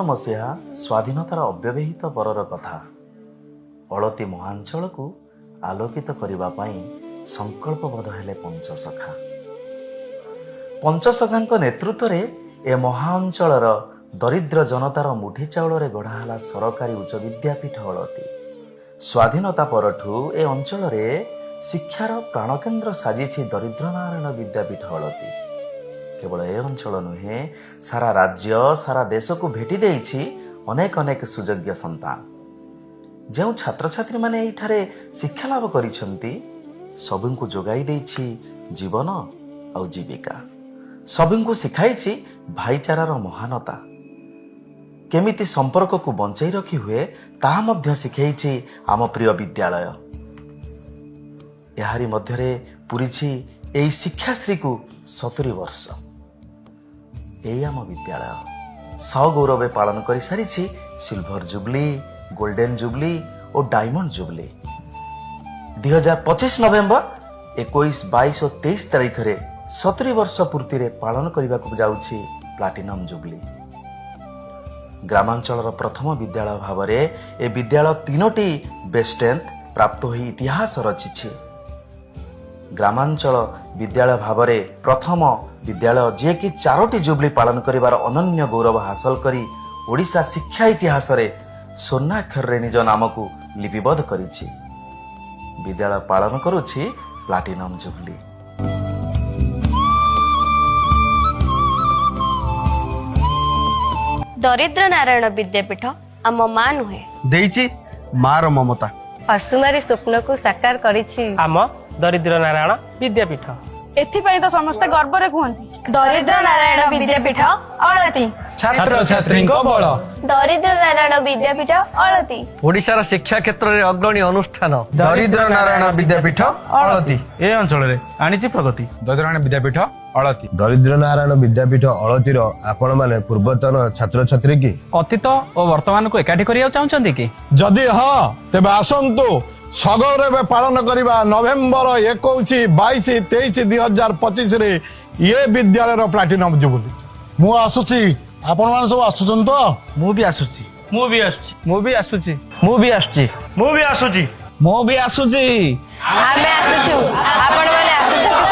मसीहा स्वाधीनतार अव्यवहित परर कथा अलती महांचल को आलोकित करने संकल्पबद्ध हेले पंचसखा। पंचसखा नेतृत्व में ए महाअंचलर दरिद्र जनतार मुठी चाउल गढ़ाला सरकारी उच्च विद्यापीठ अलती। स्वाधीनता परठू ए अंचल शिक्षार प्राणकेन्द्र साजिछि दरिद्रनारायण विद्यापीठ अलती। केवल ए अंचल नुहे सारा राज्य सारा देश को भेटी देइछि अनेक अनेक सुयोग्य संतान। जो छात्र छात्री माने एठारे शिक्षा लाभ करिसंती सबुଙ୍କୁ जोगाई देइछि जीवन और जीविका। सबुଙ୍କୁ शिखाइछि भाईचारार महानता केमिति संपर्क को बंचाई रखी हुए ताहा मध्य शिखाइछि आम प्रिय विद्यालय। याहारी मध्यरे पुरिछि एई शिक्षाश्री को 70 वर्ष। एई आम विद्यालय सगौरवे पालन कर सारी सिल्वर जुबली गोल्डन जुबली और डायमंड जुबली। 2025 नवेम्बर 21, 22 और 23 तारीख रे 70 वर्ष पूर्ति रे पालन करने को जाउछि प्लाटिनम जुबली। ग्रामांचल प्रथम विद्यालय भाव में ए विद्यालय 3टी बेस्ट रैंक प्राप्त हो इतिहास रचिछि। ग्रामांचल विद्यालय भाव में प्रथम विद्यालय जे कि 4टी जुबली पालन करिवार अनन्य गौरव हासिल करी ओडिशा शिक्षा इतिहास रे स्वर्णाक्षर रे निज नाम को लिपिबद्ध करिछि। विद्यालय पालन करुछि प्लाटिनम जुबली। दरिद्र नारायण विद्यापीठ आम मां नुहे देइछि मार ममता असुमारी स्वप्न को साकार करिछि आम दरिद्र नारायण विद्यापीठ। एथिपाई तो समस्त गर्व रे कहंती दरिद्र नारायण विद्यापीठ अलती छात्र छात्री बल दरिद्र नारायण विद्यापीठ अलती ओडिशार शिक्षा क्षेत्र में अग्रणी अनुष्ठान दरिद्र नारायण विद्यापीठ अलती ए अंचल रे आनिछि प्रगति। दरिद्र नारायण विद्यापीठ अलती दरिद्र नारायण विद्यापीठ अलतीर आपण माने पूर्वतन छात्र छात्री की अतीत और वर्तमान को एकाठी करिया चाहुचंती कि जदि हाँ तेबे आसंतु सगौरवे पालन करिबा नवेम्बर 21, 22, 23, 2025 रे ये विद्यालय प्लाटिनम जुबली। मु आसुची आपण मान सब आसुचन तो मु भी आसुची मु भी आसुची मु भी आसुची मु भी आसुची मु भी आसुची मु भी आसुची आमे आसुछु आपण माने आसुछु